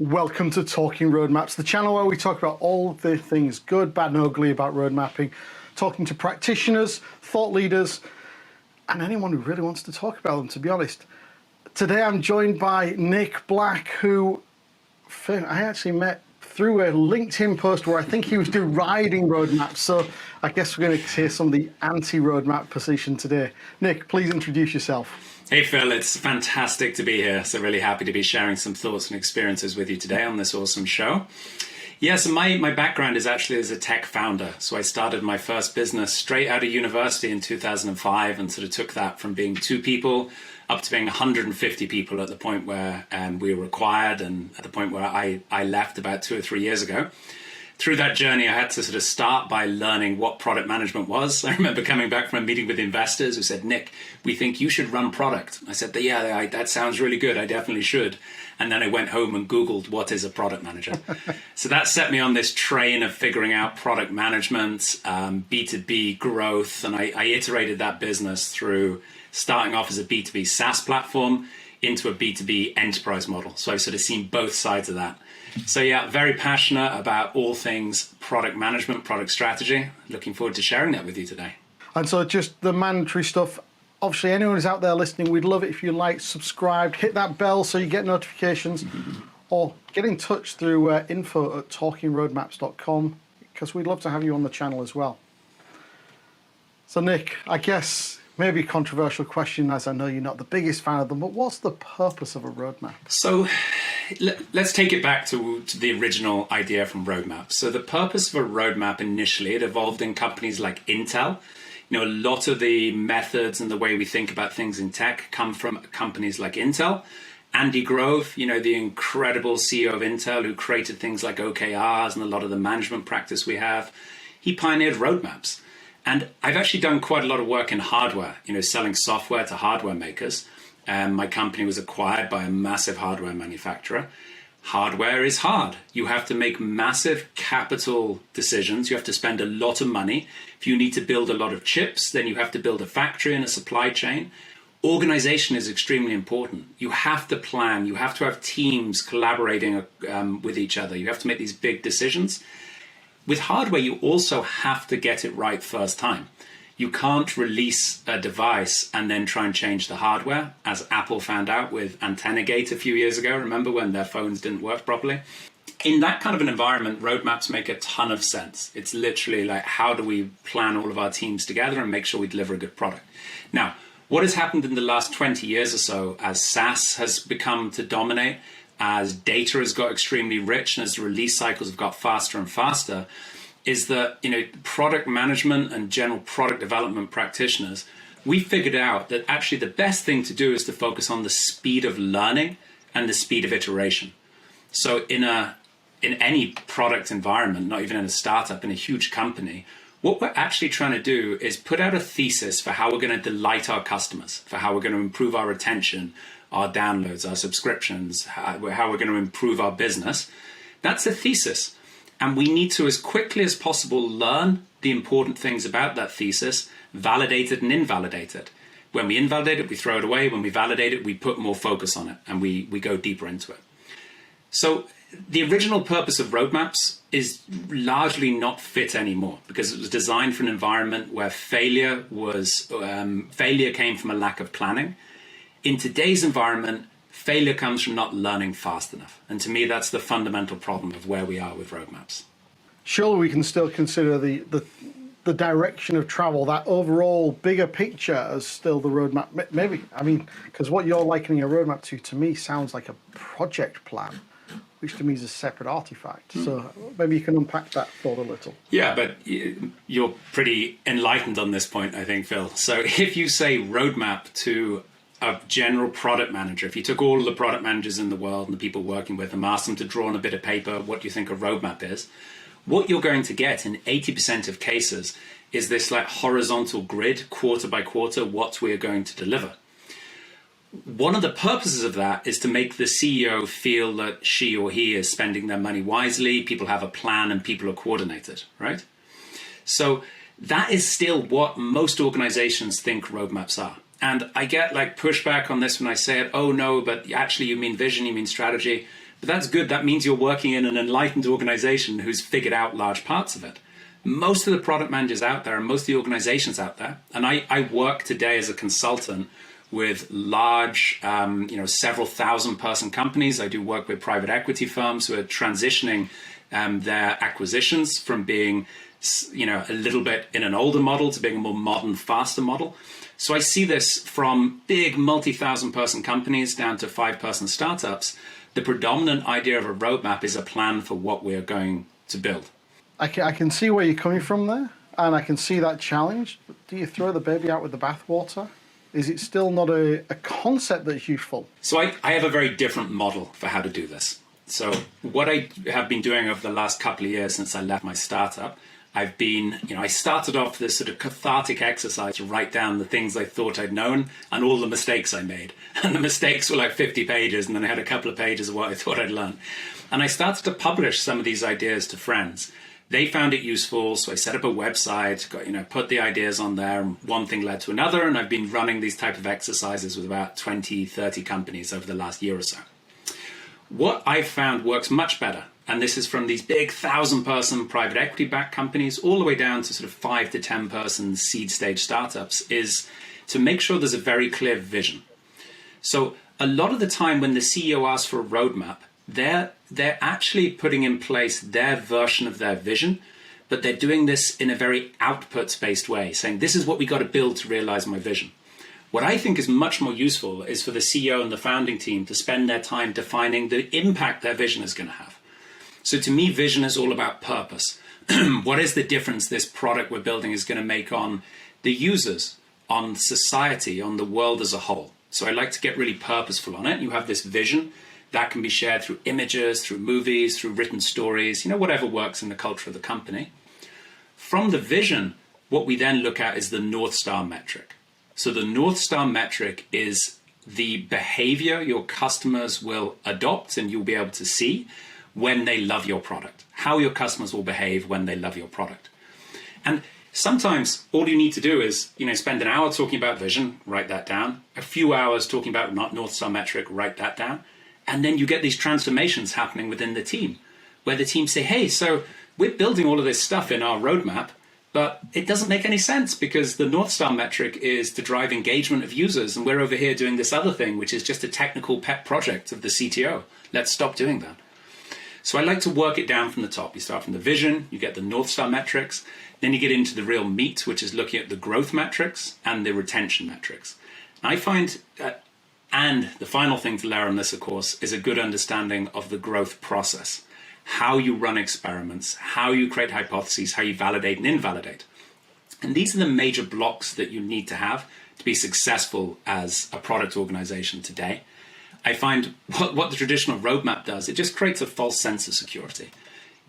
Welcome to Talking Roadmaps, the channel where we talk about all the things good, bad, and ugly about road mapping, talking to practitioners, thought leaders, and anyone who really wants to talk about them, to be honest. Today I'm joined by Nick Black, who I actually met through a LinkedIn post where I think he was riding roadmaps, so I guess we're going to hear some of the anti-roadmap position today. Nick, please introduce yourself. Hey Phil, it's fantastic to be here. So really happy to be sharing some thoughts and experiences with you today on this awesome show. Yeah, so my background is actually as a tech founder. So I started my first business straight out of university in 2005 and sort of took that from being 2 people up to being 150 people at the point where we were required and at the point where I left about 2 or 3 years ago. Through that journey, I had to sort of start by learning what product management was. I remember coming back from a meeting with investors who said, Nick, we think you should run product. I said, yeah, that sounds really good. I definitely should. And then I went home and Googled what is a product manager. So that set me on this train of figuring out product management, B2B growth. And I iterated that business through starting off as a B2B SaaS platform into a B2B enterprise model. So I've sort of seen both sides of that. So yeah, very passionate about all things product management, product strategy. Looking forward to sharing that with you today. And so just the mandatory stuff. Obviously, anyone who's out there listening, we'd love it if you like, subscribe, hit that bell so you get notifications, or get in touch through info@talkingroadmaps.com, because we'd love to have you on the channel as well. So Nick, I guess maybe a controversial question, as I know you're not the biggest fan of them, but what's the purpose of a roadmap? So let's take it back to the original idea from roadmaps. So the purpose of a roadmap initially, it evolved in companies like Intel. You know, a lot of the methods and the way we think about things in tech come from companies like Intel. Andy Grove, you know, the incredible CEO of Intel who created things like OKRs and a lot of the management practice we have, he pioneered roadmaps. And I've actually done quite a lot of work in hardware, you know, selling software to hardware makers. My company was acquired by a massive hardware manufacturer. Hardware is hard. You have to make massive capital decisions. You have to spend a lot of money. If you need to build a lot of chips, then you have to build a factory and a supply chain. Organization is extremely important. You have to plan. You have to have teams collaborating with each other. You have to make these big decisions. With hardware, you also have to get it right first time. You can't release a device and then try and change the hardware, as Apple found out with AntennaGate a few years ago. Remember when their phones didn't work properly? In that kind of an environment, roadmaps make a ton of sense. It's literally like, how do we plan all of our teams together and make sure we deliver a good product? Now, what has happened in the last 20 years or so as SaaS has become to dominate, as data has got extremely rich and as the release cycles have got faster and faster, is that, you know, product management and general product development practitioners, we figured out that actually the best thing to do is to focus on the speed of learning and the speed of iteration. So in any product environment, not even in a startup, in a huge company, what we're actually trying to do is put out a thesis for how we're going to delight our customers, for how we're going to improve our retention, our downloads, our subscriptions, how we're going to improve our business. That's a thesis. And we need to, as quickly as possible, learn the important things about that thesis, validate it and invalidate it. When we invalidate it, we throw it away. When we validate it, we put more focus on it and we go deeper into it. So the original purpose of roadmaps is largely not fit anymore because it was designed for an environment where failure came from a lack of planning. In today's environment, failure comes from not learning fast enough. And to me, that's the fundamental problem of where we are with roadmaps. Surely we can still consider the direction of travel, that overall bigger picture as still the roadmap. Maybe, I mean, because what you're likening a roadmap to me, sounds like a project plan, which to me is a separate artifact. So maybe you can unpack that thought a little. Yeah, but you're pretty enlightened on this point, I think, Phil. So if you say roadmap to a general product manager, if you took all of the product managers in the world and the people working with them, asked them to draw on a bit of paper what do you think a roadmap is, what you're going to get in 80% of cases is this like horizontal grid, quarter by quarter, what we're going to deliver. One of the purposes of that is to make the CEO feel that she or he is spending their money wisely, people have a plan and people are coordinated, right? So that is still what most organizations think roadmaps are. And I get like pushback on this when I say it, oh no, but actually you mean vision, you mean strategy. But that's good. That means you're working in an enlightened organization who's figured out large parts of it. Most of the product managers out there and most of the organizations out there, and I work today as a consultant with large, several thousand person companies. I do work with private equity firms who are transitioning their acquisitions from being, a little bit in an older model to being a more modern, faster model. So I see this from big multi-thousand person companies down to 5-person startups. The predominant idea of a roadmap is a plan for what we're going to build. I can see where you're coming from there, and I can see that challenge. But do you throw the baby out with the bathwater? Is it still not a concept that's useful? So I have a very different model for how to do this. So what I have been doing over the last couple of years since I left my startup, I've been, I started off this sort of cathartic exercise to write down the things I thought I'd known and all the mistakes I made. And the mistakes were like 50 pages, and then I had a couple of pages of what I thought I'd learned. And I started to publish some of these ideas to friends. They found it useful, so I set up a website, put the ideas on there, and one thing led to another, and I've been running these type of exercises with about 20, 30 companies over the last year or so. What I've found works much better, and this is from these big 1,000-person private equity-backed companies all the way down to sort of 5 to 10-person seed stage startups, is to make sure there's a very clear vision. So a lot of the time when the CEO asks for a roadmap, they're actually putting in place their version of their vision, but they're doing this in a very outputs-based way, saying this is what we got to build to realize my vision. What I think is much more useful is for the CEO and the founding team to spend their time defining the impact their vision is going to have. So to me, vision is all about purpose. What is the difference this product we're building is going to make on the users, on society, on the world as a whole? So I like to get really purposeful on it. You have this vision that can be shared through images, through movies, through written stories, whatever works in the culture of the company. From the vision, what we then look at is the North Star metric. So the North Star metric is the behavior your customers will adopt and you'll be able to see when they love your product, how your customers will behave when they love your product. And sometimes all you need to do is, spend an hour talking about vision, write that down, a few hours talking about North Star metric, write that down. And then you get these transformations happening within the team, where the team say, hey, so we're building all of this stuff in our roadmap, but it doesn't make any sense because the North Star metric is to drive engagement of users. And we're over here doing this other thing, which is just a technical pet project of the CTO. Let's stop doing that. So I like to work it down from the top. You start from the vision, you get the North Star metrics, then you get into the real meat, which is looking at the growth metrics and the retention metrics. I find and the final thing to layer on this, of course, is a good understanding of the growth process, how you run experiments, how you create hypotheses, how you validate and invalidate. And these are the major blocks that you need to have to be successful as a product organization today. I find what the traditional roadmap does, it just creates a false sense of security.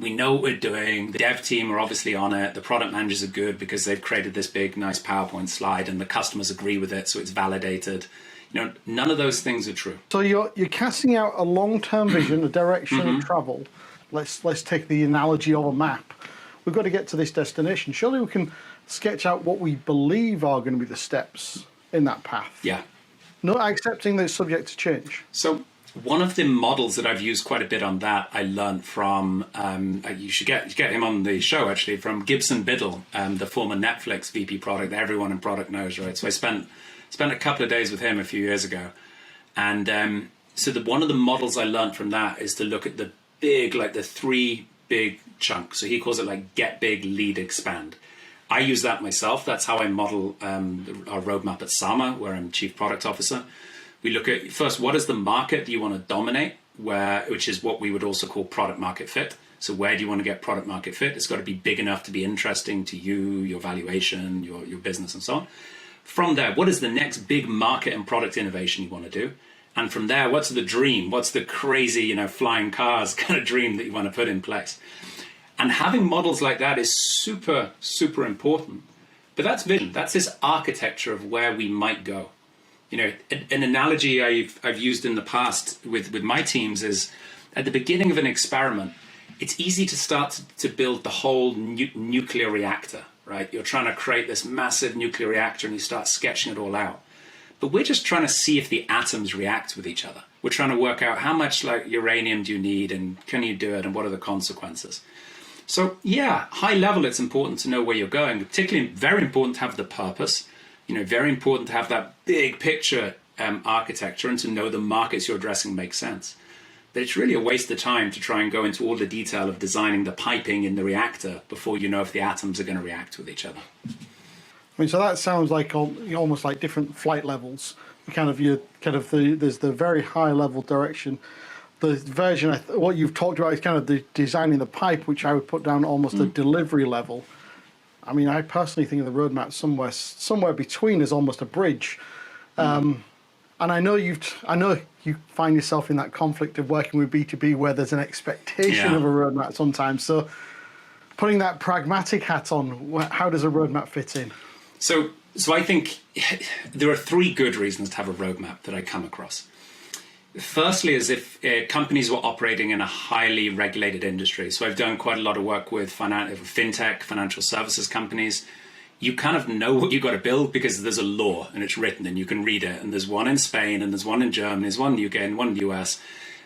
We know what we're doing. The dev team are obviously on it. The product managers are good because they've created this big, nice PowerPoint slide and the customers agree with it, so it's validated. None of those things are true. So you're casting out a long-term vision, a direction of travel. Let's take the analogy of a map. We've got to get to this destination. Surely we can sketch out what we believe are going to be the steps in that path. Yeah. Not accepting that it's subject to change. So one of the models that I've used quite a bit on that, I learned from, you should get him on the show actually, from Gibson Biddle, the former Netflix VP product that everyone in product knows, right? So I spent a couple of days with him a few years ago. And one of the models I learned from that is to look at the big, like the 3 big chunks. So he calls it like get big, lead, expand. I use that myself. That's how I model our roadmap at Sama, where I'm chief product officer. We look at first, what is the market that you want to dominate, which is what we would also call product market fit. So where do you want to get product market fit? It's got to be big enough to be interesting to you, your valuation, your business and so on. From there, what is the next big market and product innovation you want to do? And from there, what's the dream? What's the crazy, flying cars kind of dream that you want to put in place? And having models like that is super, super important. But that's vision. That's this architecture of where we might go. An analogy I've used in the past with my teams is at the beginning of an experiment, it's easy to start to build the whole nuclear reactor, right? You're trying to create this massive nuclear reactor and you start sketching it all out. but we're just trying to see if the atoms react with each other. We're trying to work out how much like uranium do you need and can you do it and what are the consequences. So yeah, high level, it's important to know where you're going, particularly very important to have the purpose, very important to have that big picture architecture and to know the markets you're addressing make sense. But it's really a waste of time to try and go into all the detail of designing the pieing in the reactor before you know if the atoms are going to react with each other. I mean, so that sounds like almost like different flight levels. There's the very high level direction. The version, what you've talked about is kind of the designing the pipe, which I would put down almost the delivery level. I mean, I personally think of the roadmap somewhere between as almost a bridge. And I know you find yourself in that conflict of working with B2B where there's an expectation of a roadmap sometimes. So putting that pragmatic hat on, how does a roadmap fit in? So I think there are three good reasons to have a roadmap that I come across. Firstly, is if companies were operating in a highly regulated industry. So I've done quite a lot of work with fintech, financial services companies. You kind of know what you've got to build because there's a law and it's written and you can read it. And there's one in Spain and there's one in Germany, there's one in the UK and one in the US.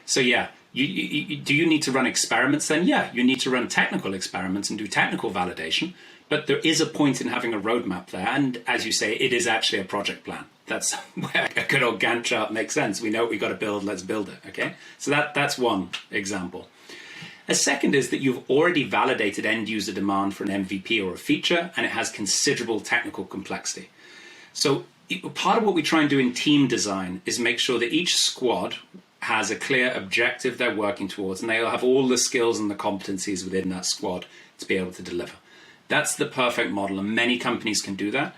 So yeah, do you need to run experiments then? Yeah, you need to run technical experiments and do technical validation. But there is a point in having a roadmap there. And as you say, it is actually a project plan. That's where a good old Gantt chart makes sense. We know what we've got to build, let's build it, okay? So that's one example. A second is that you've already validated end user demand for an MVP or a feature, and it has considerable technical complexity. So part of what we try and do in team design is make sure that each squad has a clear objective they're working towards, and they'll have all the skills and the competencies within that squad to be able to deliver. That's the perfect model, and many companies can do that.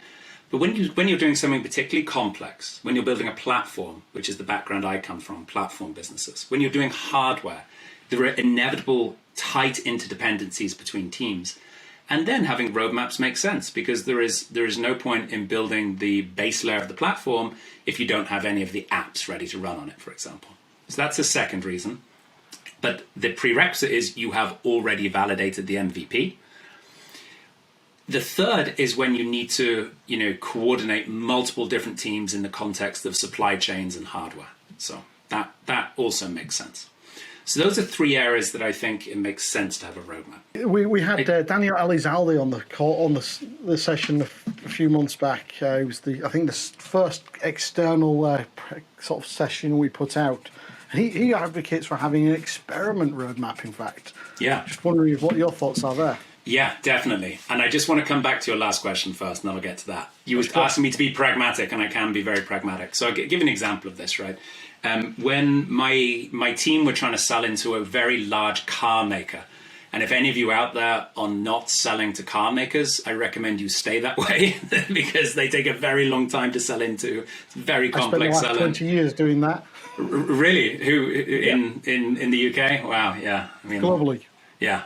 But when you're doing something particularly complex, when you're building a platform, which is the background I come from, platform businesses, when you're doing hardware, there are inevitable tight interdependencies between teams. And then having roadmaps makes sense because there is no point in building the base layer of the platform if you don't have any of the apps ready to run on it, for example. So that's a second reason. But the prerequisite is you have already validated the MVP. The third is when you need to, coordinate multiple different teams in the context of supply chains and hardware. So that also makes sense. So those are three areas that I think it makes sense to have a roadmap. We had Daniel Elizalde on the call on the session a few months back. It was the first external sort of session we put out. And he advocates for having an experiment roadmap. In fact, just wondering what your thoughts are there. Yeah, definitely. And I just want to come back to your last question first, and then I'll get to that. You were asking me to be pragmatic, and I can be very pragmatic. So I'll give an example of this, right? When my team were trying to sell into a very large car maker, and if any of you out there are not selling to car makers, I recommend you stay that way because they take a very long time to sell into. It's very complex selling. I spent 20 years doing that. Really? Who in the UK? Wow, yeah. I mean, globally. Yeah.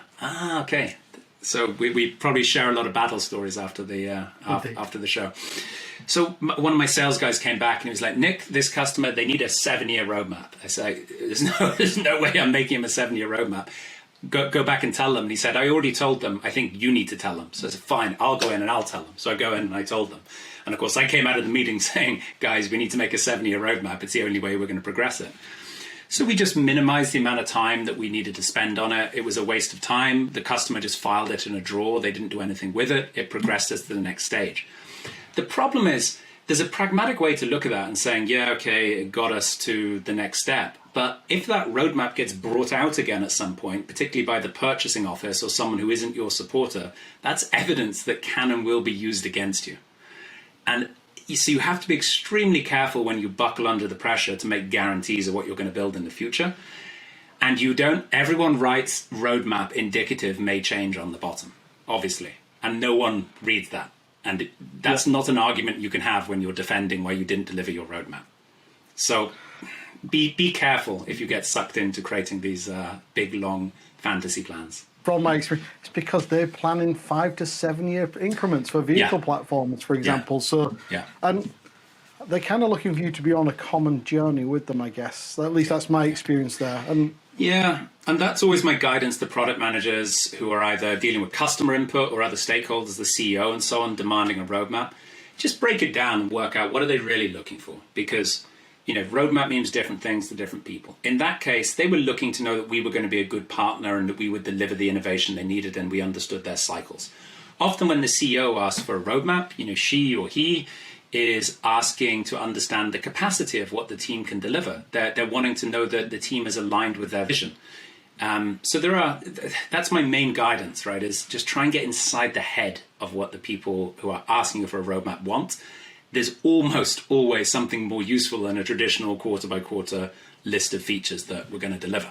Okay. So we probably share a lot of battle stories after the show. So one of my sales guys came back and he was like, Nick, this customer, they need a 7-year roadmap. I said, there's no way I'm making him a 7-year roadmap. Go back and tell them. And he said, I already told them. I think you need to tell them. So I said, fine, I'll go in and I'll tell them. So I go in and I told them. And of course, I came out of the meeting saying, guys, we need to make a 7-year roadmap. It's the only way we're going to progress it. So we just minimized the amount of time that we needed to spend on it. It was a waste of time. The customer just filed it in a drawer. They didn't do anything with it. It progressed us to the next stage. The problem is there's a pragmatic way to look at that and saying, yeah, okay, it got us to the next step. But if that roadmap gets brought out again at some point, particularly by the purchasing office or someone who isn't your supporter, that's evidence that can and will be used against you. And so you have to be extremely careful when you buckle under the pressure to make guarantees of what you're going to build in the future. And everyone writes roadmap indicative may change on the bottom, obviously. And no one reads that. And that's not an argument you can have when you're defending why you didn't deliver your roadmap. So be careful if you get sucked into creating these big, long fantasy plans. From my experience, it's because they're planning 5 to 7 year increments for vehicle platforms, for example. So, and they're kind of looking for you to be on a common journey with them, I guess. At least that's my experience there. And that's always my guidance to product managers who are either dealing with customer input or other stakeholders, the CEO and so on, demanding a roadmap. just break it down and work out what are they really looking for. Because, roadmap means different things to different people. In that case, they were looking to know that we were going to be a good partner and that we would deliver the innovation they needed and we understood their cycles. Often when the CEO asks for a roadmap, she or he is asking to understand the capacity of what the team can deliver. They're wanting to know that the team is aligned with their vision. So that's my main guidance, right, is just try and get inside the head of what the people who are asking you for a roadmap want. There's almost always something more useful than a traditional quarter by quarter list of features that we're going to deliver.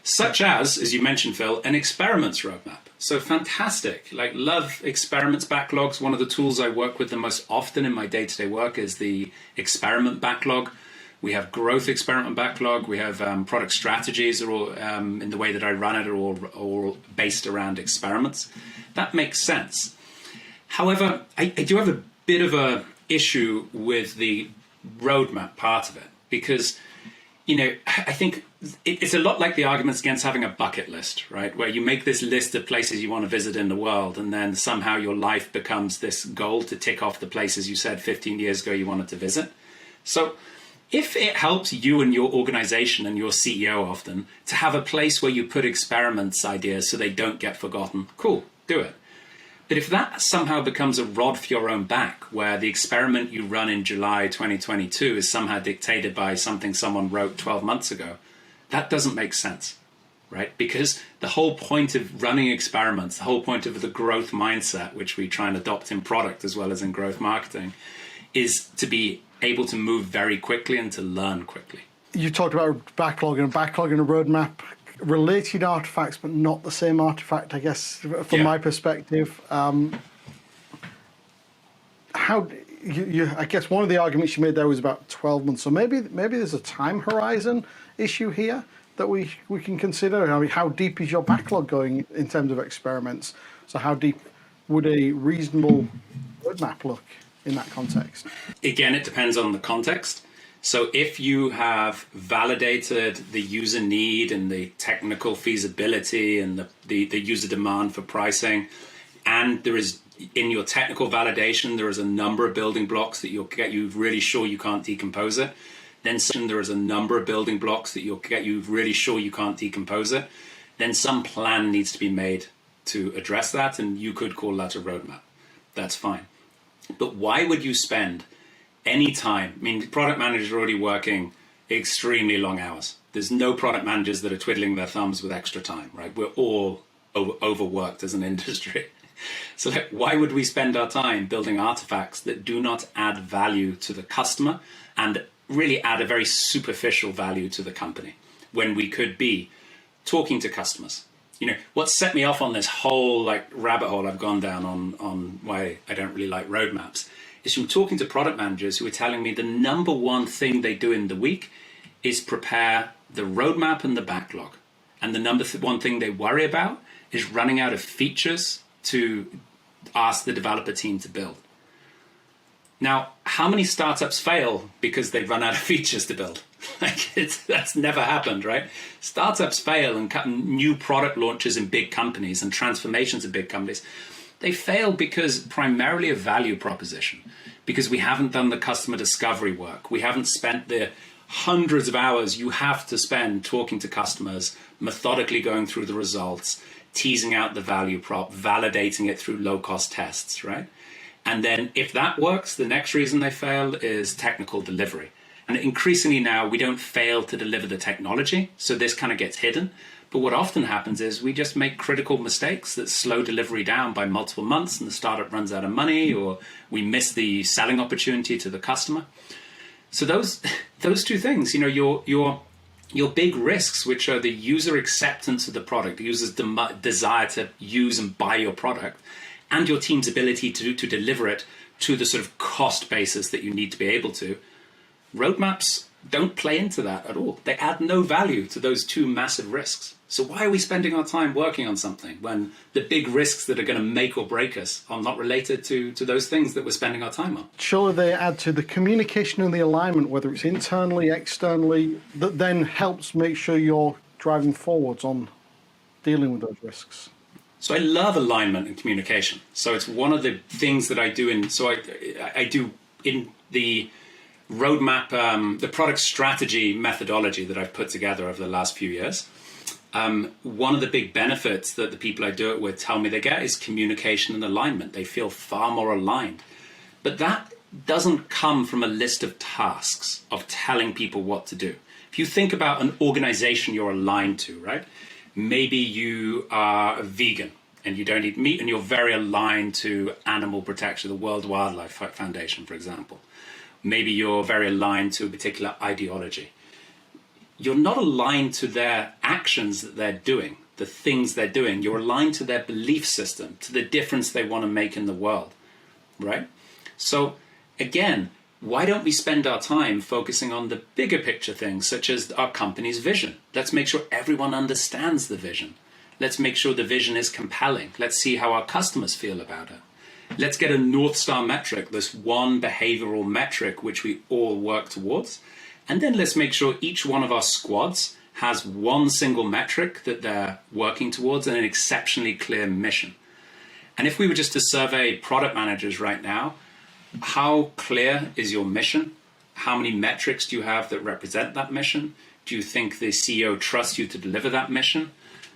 Such as you mentioned, Phil, an experiments roadmap. So fantastic, love experiments backlogs. One of the tools I work with the most often in my day-to-day work is the experiment backlog. We have growth experiment backlog. We have product strategies are all, in the way that I run it, are all based around experiments. That makes sense. However, I do have a bit of a issue with the roadmap part of it because, I think it's a lot like the arguments against having a bucket list, right? Where you make this list of places you want to visit in the world, and then somehow your life becomes this goal to tick off the places you said 15 years ago you wanted to visit. So if it helps you and your organization and your CEO often to have a place where you put experiments ideas so they don't get forgotten, cool, do it. But if that somehow becomes a rod for your own back, where the experiment you run in July 2022 is somehow dictated by something someone wrote 12 months ago, that doesn't make sense, right? Because the whole point of running experiments, the whole point of the growth mindset, which we try and adopt in product as well as in growth marketing, is to be able to move very quickly and to learn quickly. You talked about backlog and a roadmap. Related artifacts, but not the same artifact, I guess, from my perspective. I guess one of the arguments you made there was about 12 months. So maybe there's a time horizon issue here that we can consider. I mean, how deep is your backlog going in terms of experiments? So how deep would a reasonable roadmap look in that context? Again, it depends on the context. So if you have validated the user need and the technical feasibility and the user demand for pricing, and there is in your technical validation, there is a number of building blocks that you're really sure you can't decompose it. Then there is a number of building blocks that you're really sure you can't decompose it. Then some plan needs to be made to address that, and you could call that a roadmap. That's fine. But why would you spend any time? I mean, product managers are already working extremely long hours. There's no product managers that are twiddling their thumbs with extra time, right? We're all overworked as an industry. So why would we spend our time building artifacts that do not add value to the customer and really add a very superficial value to the company when we could be talking to customers? What set me off on this whole rabbit hole I've gone down on why I don't really like roadmaps is from talking to product managers who are telling me the number one thing they do in the week is prepare the roadmap and the backlog. And the number one thing they worry about is running out of features to ask the developer team to build. Now, how many startups fail because they run out of features to build? That's never happened, right? Startups fail and cut new product launches in big companies and transformations of big companies. They fail because primarily of value proposition, because we haven't done the customer discovery work. We haven't spent the hundreds of hours you have to spend talking to customers, methodically going through the results, teasing out the value prop, validating it through low-cost tests, right? And then if that works, the next reason they fail is technical delivery. And increasingly now, we don't fail to deliver the technology, so this kind of gets hidden. But what often happens is we just make critical mistakes that slow delivery down by multiple months, and the startup runs out of money, or we miss the selling opportunity to the customer. So those two things, your big risks, which are the user acceptance of the product, the user's desire to use and buy your product, and your team's ability to deliver it to the sort of cost basis that you need to be able to. Roadmaps don't play into that at all. They add no value to those two massive risks. So why are we spending our time working on something when the big risks that are going to make or break us are not related to those things that we're spending our time on? Surely they add to the communication and the alignment, whether it's internally, externally, that then helps make sure you're driving forwards on dealing with those risks. So I love alignment and communication. So it's one of the things that I do I do in the roadmap, the product strategy methodology that I've put together over the last few years. One of the big benefits that the people I do it with tell me they get is communication and alignment. They feel far more aligned. But that doesn't come from a list of tasks of telling people what to do. If you think about an organization you're aligned to, right? Maybe you are a vegan and you don't eat meat and you're very aligned to animal protection, the World Wildlife Foundation, for example. Maybe you're very aligned to a particular ideology. You're not aligned to their actions that they're doing, the things they're doing. You're aligned to their belief system, to the difference they want to make in the world, right? So again, why don't we spend our time focusing on the bigger picture things, such as our company's vision? Let's make sure everyone understands the vision. Let's make sure the vision is compelling. Let's see how our customers feel about it. Let's get a North Star metric, this one behavioral metric which we all work towards. And then let's make sure each one of our squads has one single metric that they're working towards and an exceptionally clear mission. And if we were just to survey product managers right now, how clear is your mission? How many metrics do you have that represent that mission? Do you think the CEO trusts you to deliver that mission?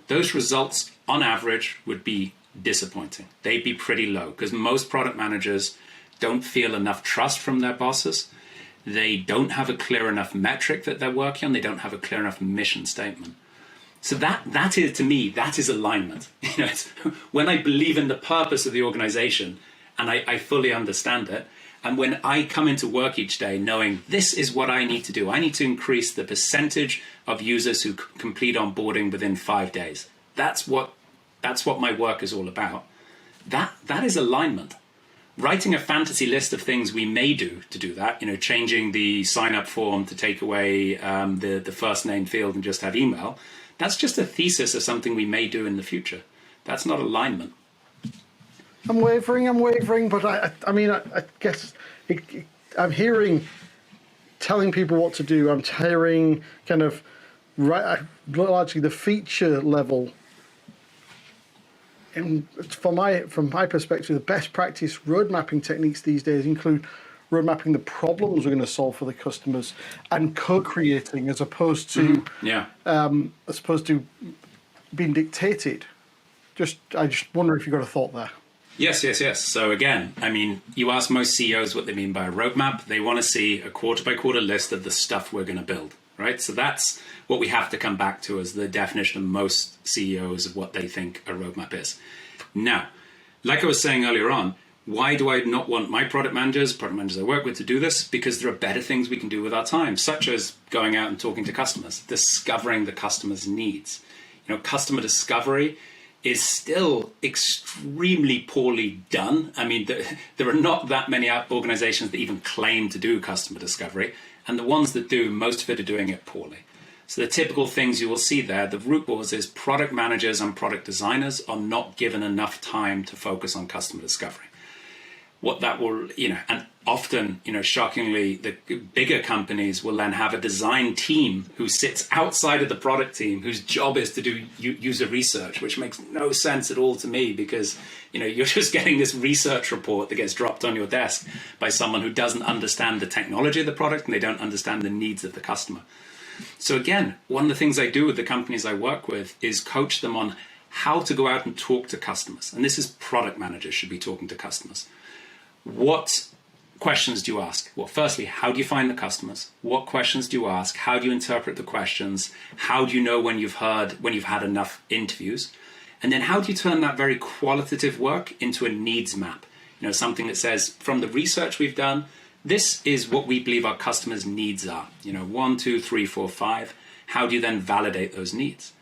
Those results, on average, would be disappointing. They'd be pretty low because most product managers don't feel enough trust from their bosses. They don't have a clear enough metric that they're working on. They don't have a clear enough mission statement. So that is, to me, that is alignment. It's when I believe in the purpose of the organization and I fully understand it. And when I come into work each day knowing this is what I need to do, I need to increase the percentage of users who complete onboarding within 5 days. That's what my work is all about. That is alignment. Writing a fantasy list of things we may do to do that, changing the sign-up form to take away the first name field and just have email, that's just a thesis of something we may do in the future. That's not alignment. I'm wavering, but I guess I'm hearing telling people what to do. I'm hearing kind of largely the feature level. And from my perspective, the best practice road mapping techniques these days include road mapping the problems we're going to solve for the customers and co-creating as opposed to being dictated. I just wonder if you've got a thought there. Yes. So again, you ask most CEOs what they mean by a roadmap. They want to see a quarter by quarter list of the stuff we're going to build, right? So that's what we have to come back to as the definition of most CEOs of what they think a roadmap is. Now, like I was saying earlier on, why do I not want my product managers I work with to do this? Because there are better things we can do with our time, such as going out and talking to customers, discovering the customer's needs. Customer discovery is still extremely poorly done. There are not that many organizations that even claim to do customer discovery, and the ones that do, most of it are doing it poorly. So the typical things you will see there, the root cause is product managers and product designers are not given enough time to focus on customer discovery. What that will, and often, shockingly, the bigger companies will then have a design team who sits outside of the product team, whose job is to do user research, which makes no sense at all to me because, you're just getting this research report that gets dropped on your desk by someone who doesn't understand the technology of the product and they don't understand the needs of the customer. So again, one of the things I do with the companies I work with is coach them on how to go out and talk to customers. And this is product managers should be talking to customers. What questions do you ask? Well, firstly, how do you find the customers? What questions do you ask? How do you interpret the questions? How do you know when you've had enough interviews? And then how do you turn that very qualitative work into a needs map? Something that says, from the research we've done, this is what we believe our customers' needs are. 1, 2, 3, 4, 5. How do you then validate those needs?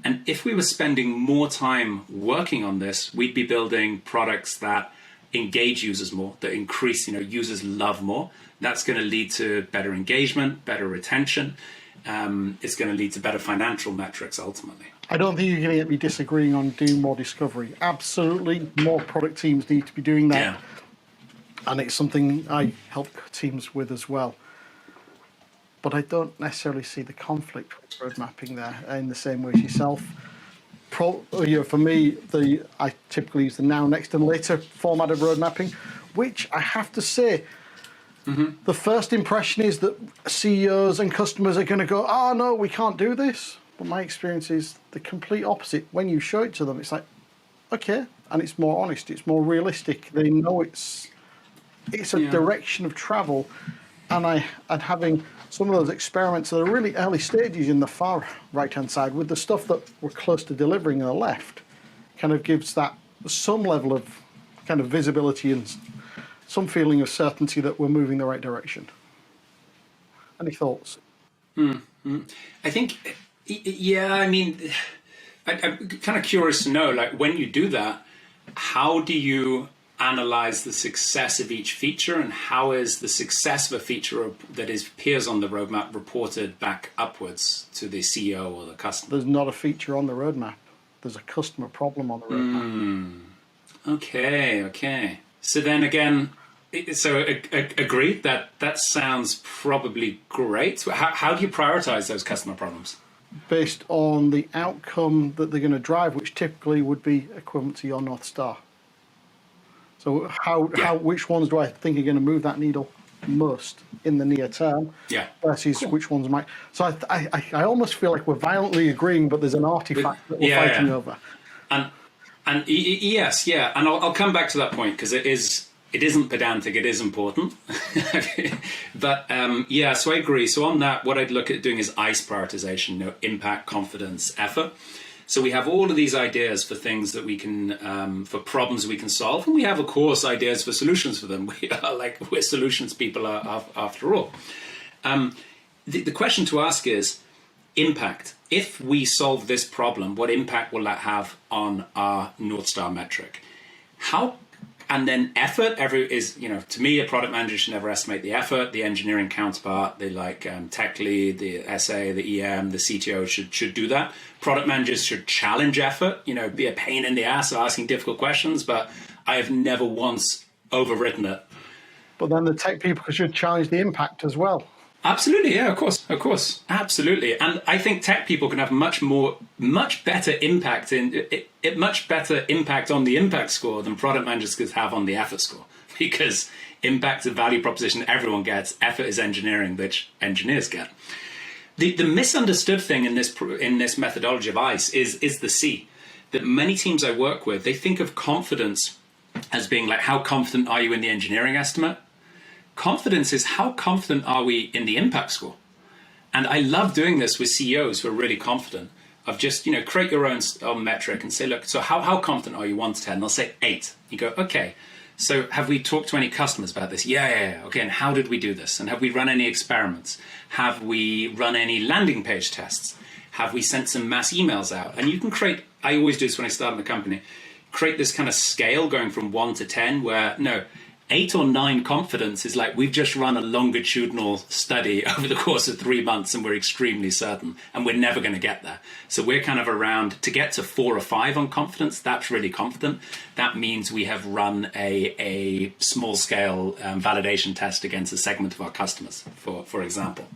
And if we were spending more time working on this, we'd be building products that engage users more, that increase, users love more. That's going to lead to better engagement, better retention. It's going to lead to better financial metrics ultimately. I don't think you're going to get me disagreeing on doing more discovery. Absolutely, more product teams need to be doing that. Yeah. And it's something I help teams with as well. But I don't necessarily see the conflict with road mapping there in the same way as yourself. for me, I typically use the now, next, and later format of road mapping, which I have to say, the first impression is that CEOs and customers are going to go, "Oh no, we can't do this." But my experience is the complete opposite. When you show it to them, it's like, okay, and it's more honest, it's more realistic. They know it's a direction of travel, and having some of those experiments that are really early stages in the far right-hand side with the stuff that we're close to delivering on the left, kind of gives that some level of kind of visibility and some feeling of certainty that we're moving the right direction. Any thoughts? I think, I mean, I'm kind of curious to know, like, when you do that, how do you analyze the success of each feature, and how is the success of a feature that appears on the roadmap reported back upwards to the CEO or the customer? There's not a feature on the roadmap. There's a customer problem on the roadmap. Okay. So then again, agreed that sounds probably great. How do you prioritize those customer problems? Based on the outcome that they're going to drive, which typically would be equivalent to your North Star. So which ones do I think are going to move that needle most in the near term versus which ones might. So I almost feel like we're violently agreeing, but there's an artifact that we're fighting over. And yes, and I'll come back to that point, because it isn't pedantic, it is important. But so I agree. So on that, what I'd look at doing is ICE prioritization, impact, confidence, effort. So we have all of these ideas for things that we can, for problems we can solve, and we have, of course, ideas for solutions for them. We're solutions people after all. The question to ask is impact. If we solve this problem, what impact will that have on our North Star metric? And then effort, to me, a product manager should never estimate the effort. The engineering counterpart, the tech lead, the SA, the EM, the CTO should do that. Product managers should challenge effort, be a pain in the ass asking difficult questions, but I have never once overwritten it. But then the tech people should challenge the impact as well. Absolutely, yeah, of course, absolutely. And I think tech people can have much better impact on the impact score than product managers could have on the effort score, because impact is a value proposition everyone gets, effort is engineering, which engineers get. The misunderstood thing in this methodology of ICE is the C, that many teams I work with, they think of confidence as being like, how confident are you in the engineering estimate? Confidence is how confident are we in the impact score? And I love doing this with CEOs who are really confident, of just, create your own metric and say, look, so how confident are you, 1 to 10? They'll say 8. You go, okay, so have we talked to any customers about this? Yeah. Okay, and how did we do this? And have we run any experiments? Have we run any landing page tests? Have we sent some mass emails out? And you can create, I always do this when I start in the company, create this kind of scale going from 1 to 10 where, 8 or 9 confidence is like, we've just run a longitudinal study over the course of 3 months and we're extremely certain, and we're never going to get there. So we're kind of around, to get to 4 or 5 on confidence, that's really confident. That means we have run a small scale validation test against a segment of our customers, for example.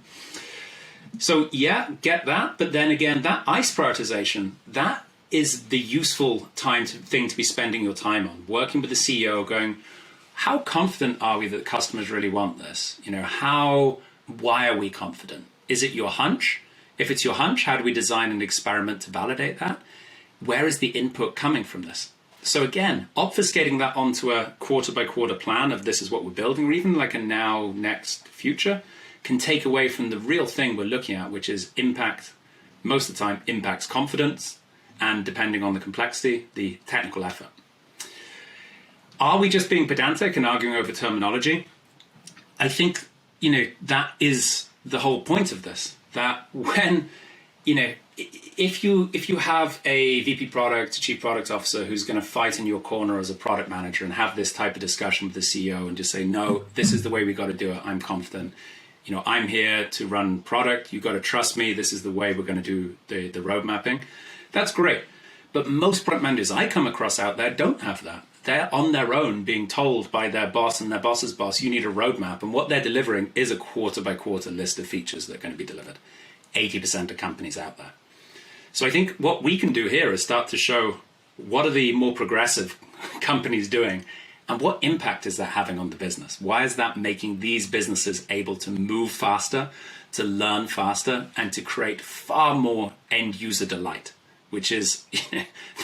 So get that. But then again, that ICE prioritization, that is the useful thing to be spending your time on, working with the CEO, going, how confident are we that customers really want this? Why are we confident? Is it your hunch? If it's your hunch, how do we design an experiment to validate that? Where is the input coming from this? So again, obfuscating that onto a quarter by quarter plan of this is what we're building, or even like a now, next, future, can take away from the real thing we're looking at, which is impact. Most of the time, impacts confidence, and depending on the complexity, the technical effort. Are we just being pedantic and arguing over terminology? I think, that is the whole point of this. That when, if you have a VP product, a chief product officer who's going to fight in your corner as a product manager and have this type of discussion with the CEO and just say, no, this is the way we got to do it. I'm confident. I'm here to run product. You've got to trust me. This is the way we're going to do the road mapping. That's great. But most product managers I come across out there don't have that. They're on their own being told by their boss and their boss's boss, you need a roadmap. And what they're delivering is a quarter by quarter list of features that are going to be delivered. 80% of companies out there. So I think what we can do here is start to show what are the more progressive companies doing and what impact is that having on the business? Why is that making these businesses able to move faster, to learn faster, and to create far more end user delight, which is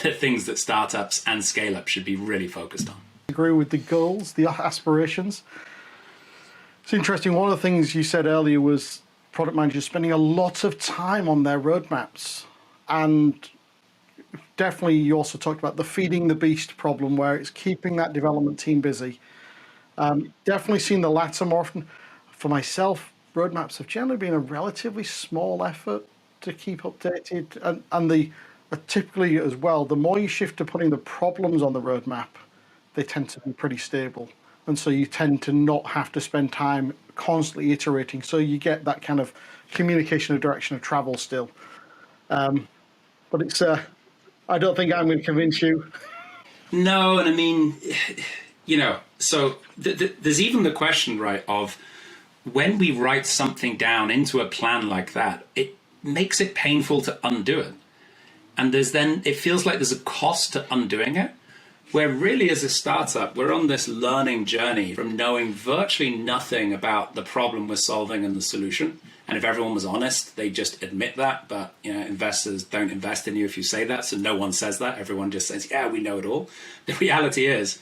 the things that startups and scale up should be really focused on. I agree with the goals, the aspirations. It's interesting. One of the things you said earlier was product managers spending a lot of time on their roadmaps. And definitely you also talked about the feeding the beast problem, where it's keeping that development team busy. Definitely seen the latter more often. For myself, roadmaps have generally been a relatively small effort to keep updated. And typically as well, the more you shift to putting the problems on the roadmap, they tend to be pretty stable. And so you tend to not have to spend time constantly iterating. So you get that kind of communication of direction of travel still. But it's, I don't think I'm going to convince you. No, and I mean, so there's even the question, right, of when we write something down into a plan like that, it makes it painful to undo it. And it feels like there's a cost to undoing it, where really as a startup, we're on this learning journey from knowing virtually nothing about the problem we're solving and the solution. And if everyone was honest, they just admit that. But investors don't invest in you if you say that. So no one says that. Everyone just says, yeah, we know it all. The reality is,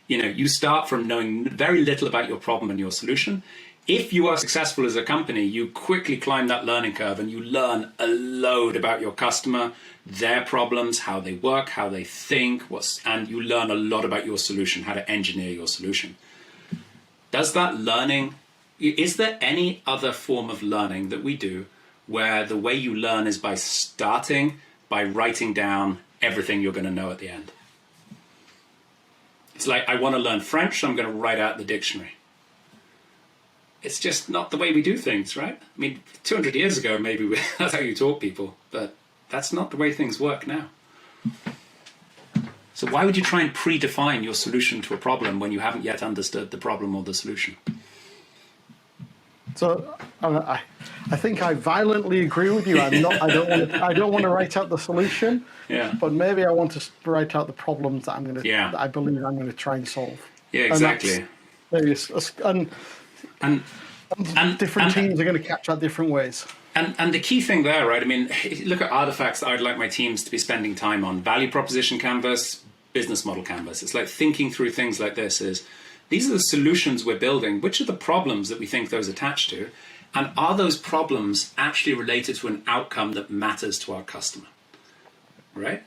you start from knowing very little about your problem and your solution. If you are successful as a company, you quickly climb that learning curve and you learn a load about your customer, their problems, how they work, how they think, and you learn a lot about your solution, how to engineer your solution. Is there any other form of learning that we do where the way you learn is by starting by writing down everything you're going to know at the end? It's like, I want to learn French, so I'm going to write out the dictionary. It's just not the way we do things, right? I mean, 200 years ago, maybe that's how you taught people, but that's not the way things work now. So why would you try and predefine your solution to a problem when you haven't yet understood the problem or the solution? So I think I violently agree with you. I don't want to write out the solution. Yeah. But maybe I want to write out the problems that that I believe I'm going to try and solve. Yeah, exactly. And different teams are going to catch that different ways. And the key thing there, right? I mean, look at artifacts that I'd like my teams to be spending time on. Value proposition canvas, business model canvas. It's like thinking through things like this is, these are the solutions we're building. Which are the problems that we think those attach to? And are those problems actually related to an outcome that matters to our customer? Right?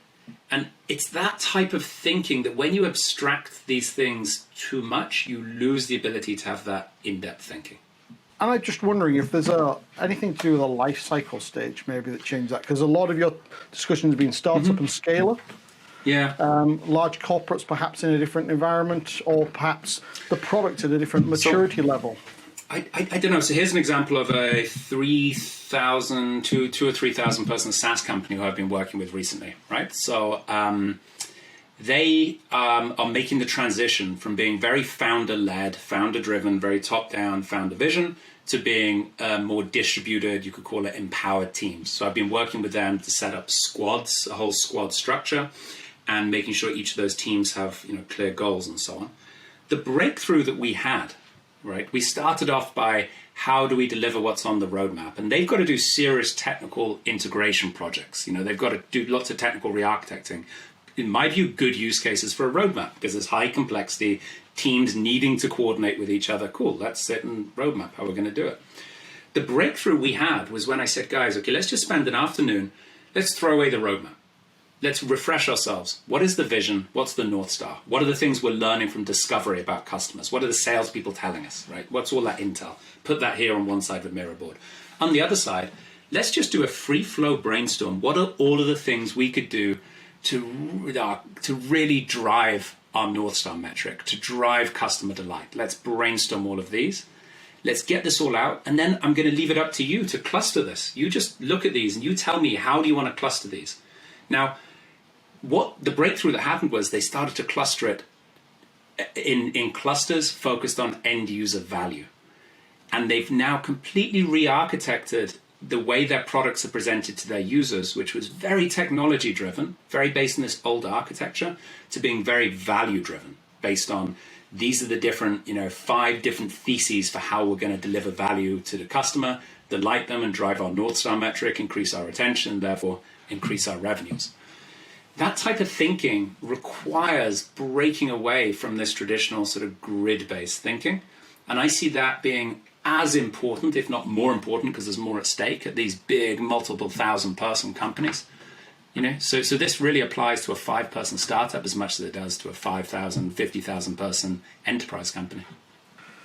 And it's that type of thinking that when you abstract these things too much, you lose the ability to have that in-depth thinking. And I'm just wondering if there's anything to do with a life cycle stage maybe that changed that, because a lot of your discussions have been startup and scale up. Yeah. Large corporates perhaps in a different environment, or perhaps the product at a different maturity level. I don't know. So here's an example of a 2,000 or 3,000 person SaaS company who I've been working with recently, right? So they are making the transition from being very founder-led, founder-driven, very top-down, founder vision, to being more distributed, you could call it empowered teams. So I've been working with them to set up squads, a whole squad structure, and making sure each of those teams have clear goals and so on. The breakthrough that we had, right? We started off by how do we deliver what's on the roadmap? And they've got to do serious technical integration projects. They've got to do lots of technical re-architecting. In my view, good use cases for a roadmap, because there's high complexity, teams needing to coordinate with each other. Cool, let's set in roadmap how we're going to do it. The breakthrough we had was when I said, guys, okay, let's just spend an afternoon. Let's throw away the roadmap. Let's refresh ourselves. What is the vision? What's the North Star? What are the things we're learning from discovery about customers? What are the salespeople telling us, right? What's all that intel? Put that here on one side of a mirror board. On the other side, let's just do a free flow brainstorm. What are all of the things we could do to really drive our North Star metric, to drive customer delight? Let's brainstorm all of these. Let's get this all out. And then I'm going to leave it up to you to cluster this. You just look at these and you tell me, how do you want to cluster these? Now, what the breakthrough that happened was they started to cluster it in clusters focused on end user value. And they've now completely re-architected the way their products are presented to their users, which was very technology driven, very based on this old architecture, to being very value driven, based on these are the different, 5 different theses for how we're going to deliver value to the customer, delight them and drive our North Star metric, increase our retention, and therefore increase our revenues. That type of thinking requires breaking away from this traditional sort of grid-based thinking. And I see that being as important, if not more important, because there's more at stake at these big multiple 1,000-person companies. So this really applies to a 5-person startup as much as it does to a 5,000, 50,000 person enterprise company.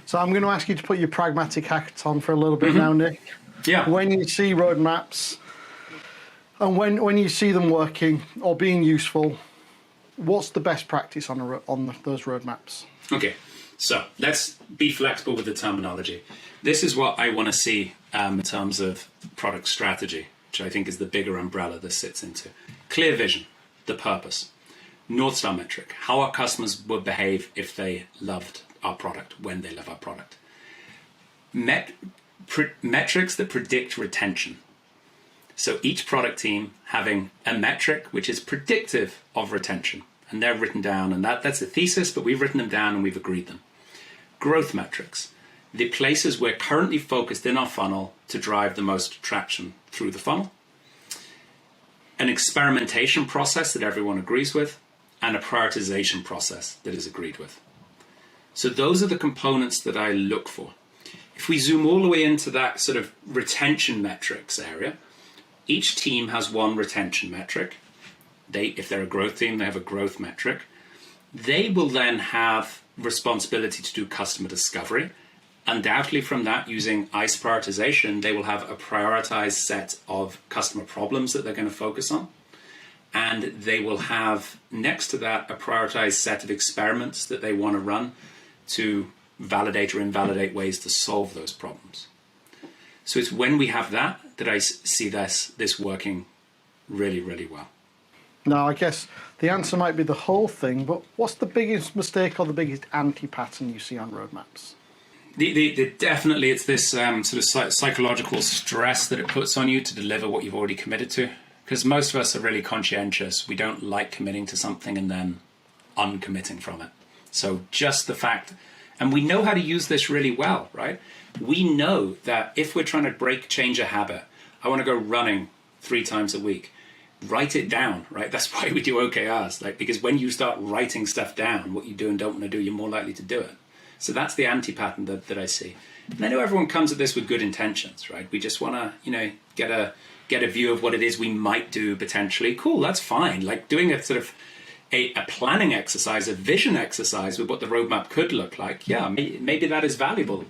So I'm going to ask you to put your pragmatic hat on for a little bit now, Nick. Yeah. When you see roadmaps and when you see them working or being useful, what's the best practice on those roadmaps? Okay, so let's be flexible with the terminology. This is what I want to see in terms of product strategy, which I think is the bigger umbrella this sits into. Clear vision, the purpose. North Star metric, how our customers would behave if they loved our product, when they love our product. Metrics that predict retention. So each product team having a metric which is predictive of retention. And they're written down, and that's a thesis, but we've written them down and we've agreed them. Growth metrics, the places we're currently focused in our funnel to drive the most traction through the funnel. An experimentation process that everyone agrees with, and a prioritization process that is agreed with. So those are the components that I look for. If we zoom all the way into that sort of retention metrics area, each team has one retention metric. If they're a growth team, they have a growth metric. They will then have responsibility to do customer discovery. Undoubtedly from that, using ICE prioritization, they will have a prioritized set of customer problems that they're going to focus on. And they will have, next to that, a prioritized set of experiments that they want to run to validate or invalidate ways to solve those problems. So it's when we have that I see this working really, really well. Now, I guess the answer might be the whole thing, but what's the biggest mistake or the biggest anti-pattern you see on roadmaps? Definitely, it's this sort of psychological stress that it puts on you to deliver what you've already committed to. Because most of us are really conscientious. We don't like committing to something and then uncommitting from it. So just the fact, and we know how to use this really well, right? We know that if we're trying to change a habit, I want to go running 3 times a week. Write it down, right? That's why we do OKRs, because when you start writing stuff down, what you do and don't want to do, you're more likely to do it. So that's the anti-pattern that I see. And I know everyone comes at this with good intentions, right? We just want to, get a view of what it is we might do potentially. Cool, that's fine. Like doing a sort of a planning exercise, a vision exercise with what the roadmap could look like. Yeah, maybe that is valuable.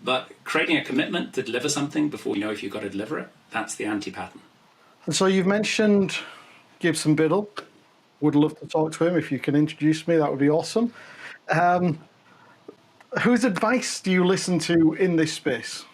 But creating a commitment to deliver something before you know if you've got to deliver it, that's the anti-pattern. And so you've mentioned Gibson Biddle. Would love to talk to him. If you can introduce me, that would be awesome. Whose advice do you listen to in this space?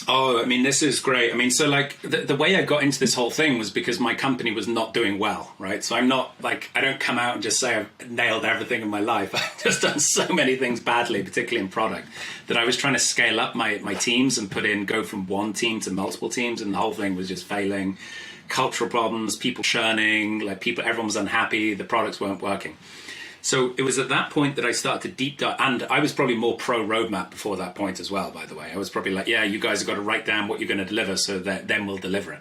Oh, this is great. So the way I got into this whole thing was because my company was not doing well, right? So I'm not I don't come out and just say I've nailed everything in my life. I've just done so many things badly, particularly in product, that I was trying to scale up my teams and go from one team to multiple teams, and the whole thing was just failing. Cultural problems, people churning, everyone was unhappy, the products weren't working. So it was at that point that I started to deep dive, and I was probably more pro roadmap before that point as well, by the way. I was probably yeah, you guys have got to write down what you're going to deliver so that then we'll deliver it.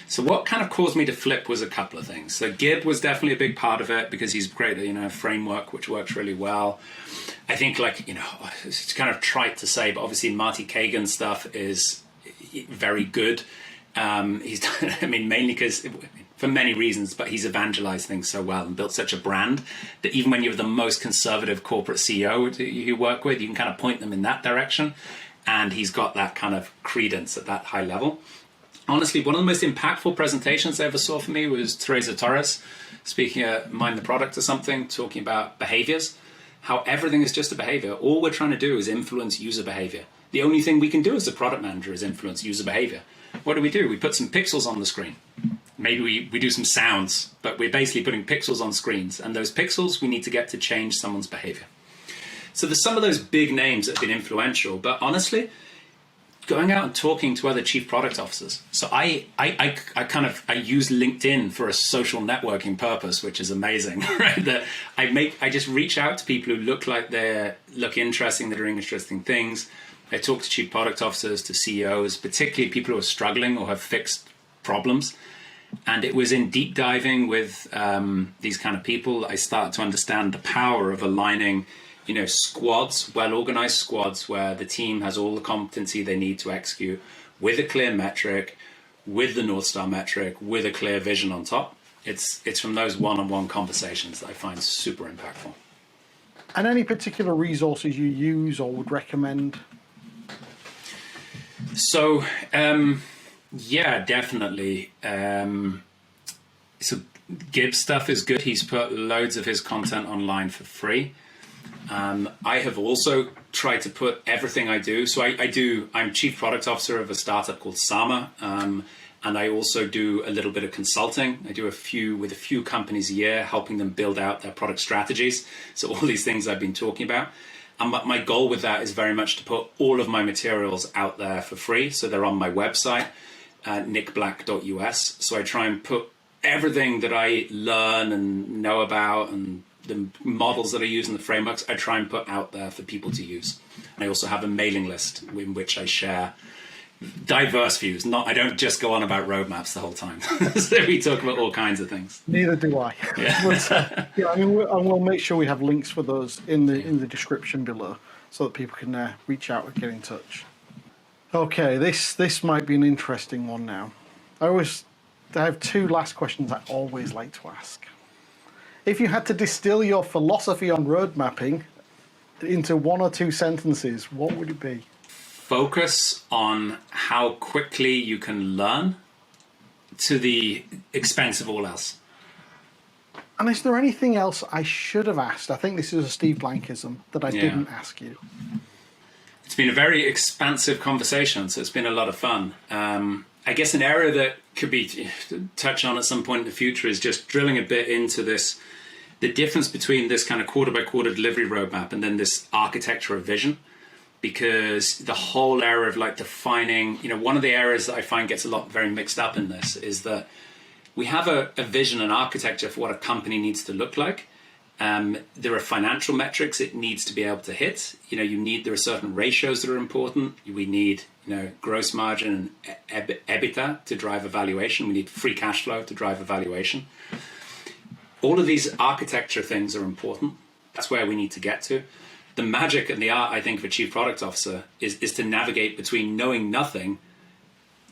So what kind of caused me to flip was a couple of things. So Gib was definitely a big part of it because he's great at, a framework which works really well. I think it's kind of trite to say, but obviously Marty Kagan's stuff is very good. He's done, mainly because, for many reasons, but he's evangelized things so well and built such a brand that even when you're the most conservative corporate CEO you work with, you can kind of point them in that direction. And he's got that kind of credence at that high level. Honestly, one of the most impactful presentations I ever saw for me was Teresa Torres speaking at Mind the Product or something, talking about behaviors, how everything is just a behavior. All we're trying to do is influence user behavior. The only thing we can do as a product manager is influence user behavior. What do? We put some pixels on the screen. Maybe we do some sounds, but we're basically putting pixels on screens. And those pixels we need to get to change someone's behavior. So there's some of those big names that have been influential, but honestly, going out and talking to other chief product officers. So I use LinkedIn for a social networking purpose, which is amazing, right? That I just reach out to people who look interesting, that are interesting things. I talk to chief product officers, to CEOs, particularly people who are struggling or have fixed problems. And it was in deep diving with these kind of people, I started to understand the power of aligning, squads, well-organized squads, where the team has all the competency they need to execute, with a clear metric, with the North Star metric, with a clear vision on top. It's from those one-on-one conversations that I find super impactful. And any particular resources you use or would recommend? So, yeah, definitely. So Gibbs stuff is good. He's put loads of his content online for free. I have also tried to put everything I do. So I'm chief product officer of a startup called Sama. And I also do a little bit of consulting. I do with a few companies a year, helping them build out their product strategies. So all these things I've been talking about. And my goal with that is very much to put all of my materials out there for free. So they're on my website, nickblack.us. So I try and put everything that I learn and know about and the models that I use and the frameworks, I try and put out there for people to use. And I also have a mailing list in which I share diverse views. I don't just go on about roadmaps the whole time. So we talk about all kinds of things. Neither do I. Yeah. Yeah, we'll make sure we have links for those in the description below, so that people can reach out and get in touch. Okay, this might be an interesting one now. I have two last questions I always like to ask. If you had to distill your philosophy on road mapping into one or two sentences, what would it be? Focus on how quickly you can learn to the expense of all else. And is there anything else I should have asked? I think this is a Steve Blankism that I didn't ask you. It's been a very expansive conversation, so it's been a lot of fun. I guess an area that could be touched on at some point in the future is just drilling a bit into the difference between this kind of quarter by quarter delivery roadmap and then this architecture of vision. Because the whole area of defining, one of the areas that I find gets very mixed up in this is that we have a vision and architecture for what a company needs to look like. There are financial metrics it needs to be able to hit. There are certain ratios that are important. We need, gross margin and EBITDA to drive evaluation. We need free cash flow to drive evaluation. All of these architecture things are important. That's where we need to get to. The magic and the art, I think, of a chief product officer is to navigate between knowing nothing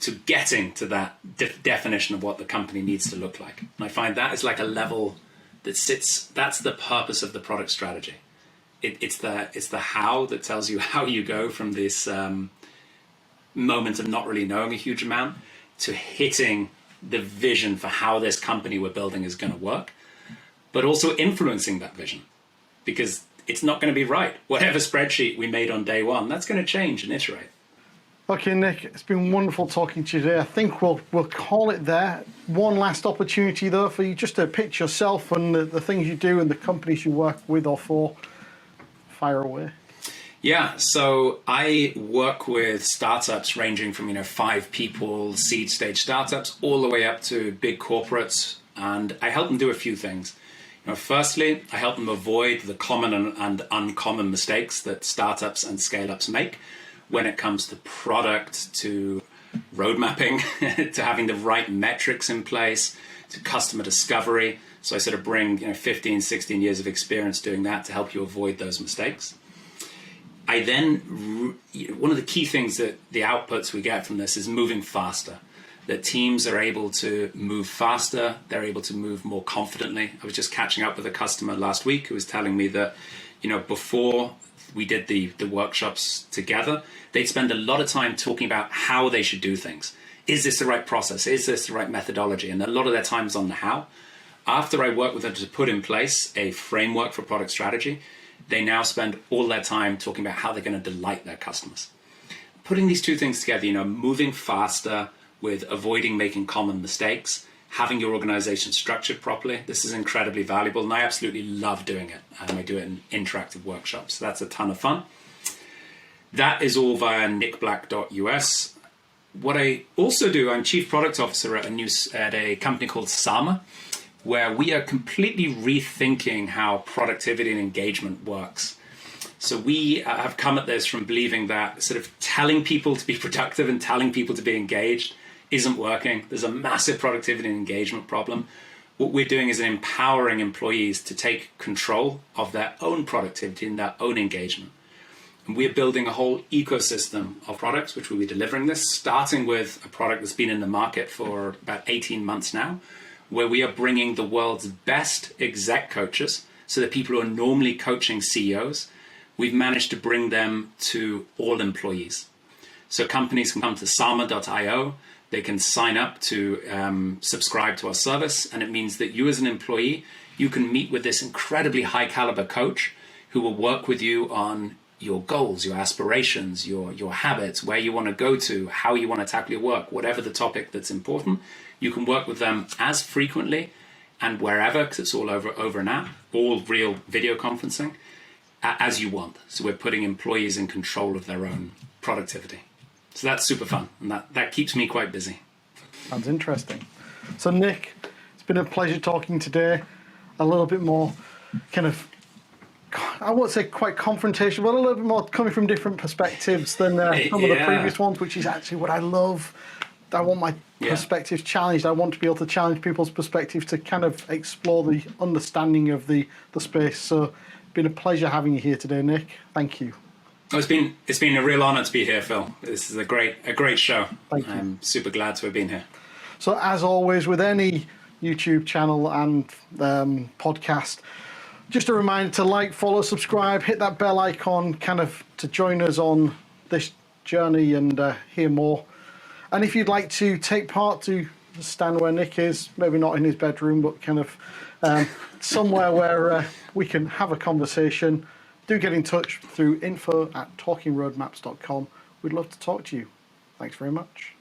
to getting to that definition of what the company needs to look like. And I find that is like a level that sits, that's the purpose of the product strategy. It's the how that tells you how you go from this moment of not really knowing a huge amount to hitting the vision for how this company we're building is going to work, but also influencing that vision, because it's not going to be right. Whatever spreadsheet we made on day one, that's going to change and iterate. Okay, Nick, it's been wonderful talking to you today. I think we'll call it there. One last opportunity, though, for you just to pitch yourself and the things you do and the companies you work with or for. Fire away. Yeah, so I work with startups ranging from 5 people, seed stage startups, all the way up to big corporates, and I help them do a few things. Firstly, I help them avoid the common and uncommon mistakes that startups and scale-ups make when it comes to product, to road mapping, to having the right metrics in place, to customer discovery. So I sort of bring 15, 16 years of experience doing that to help you avoid those mistakes. I then, one of the key things that the outputs we get from this is moving faster. That teams are able to move faster, they're able to move more confidently. I was just catching up with a customer last week who was telling me that, before we did the workshops together, they'd spend a lot of time talking about how they should do things. Is this the right process? Is this the right methodology? And a lot of their time is on the how. After I work with them to put in place a framework for product strategy, they now spend all their time talking about how they're going to delight their customers. Putting these two things together, moving faster, with avoiding making common mistakes, having your organization structured properly. This is incredibly valuable, and I absolutely love doing it. I do it in interactive workshops. So that's a ton of fun. That is all via nickblack.us. What I also do, I'm Chief Product Officer at a company called Sama, where we are completely rethinking how productivity and engagement works. So we have come at this from believing that sort of telling people to be productive and telling people to be engaged isn't working. There's a massive productivity and engagement problem. What we're doing is empowering employees to take control of their own productivity and their own engagement. And we're building a whole ecosystem of products, which we'll be delivering this, starting with a product that's been in the market for about 18 months now, where we are bringing the world's best exec coaches, so the people who are normally coaching CEOs, we've managed to bring them to all employees. So companies can come to sama.io, they can sign up to subscribe to our service, and it means that you as an employee, you can meet with this incredibly high caliber coach who will work with you on your goals, your aspirations, your habits, where you want to go to, how you want to tackle your work, whatever the topic that's important. You can work with them as frequently and wherever, because it's all over an app, all real video conferencing, as you want. So we're putting employees in control of their own productivity. So that's super fun, and that keeps me quite busy. Sounds interesting. So Nick, it's been a pleasure talking today. A little bit more kind of, I won't say quite confrontational, but a little bit more coming from different perspectives than some of the previous ones, which is actually what I love. I want my perspectives challenged. I want to be able to challenge people's perspectives to kind of explore the understanding of the space. So it's been a pleasure having you here today, Nick. Thank you. Oh, it's been a real honor to be here, Phil. This is a great show. Thank you. I'm super glad to have been here. So as always, with any YouTube channel and podcast, just a reminder to like, follow, subscribe, hit that bell icon, kind of to join us on this journey and hear more. And if you'd like to take part, to stand where Nick is, maybe not in his bedroom, but kind of somewhere where we can have a conversation, do get in touch through info@talkingroadmaps.com. We'd love to talk to you. Thanks very much.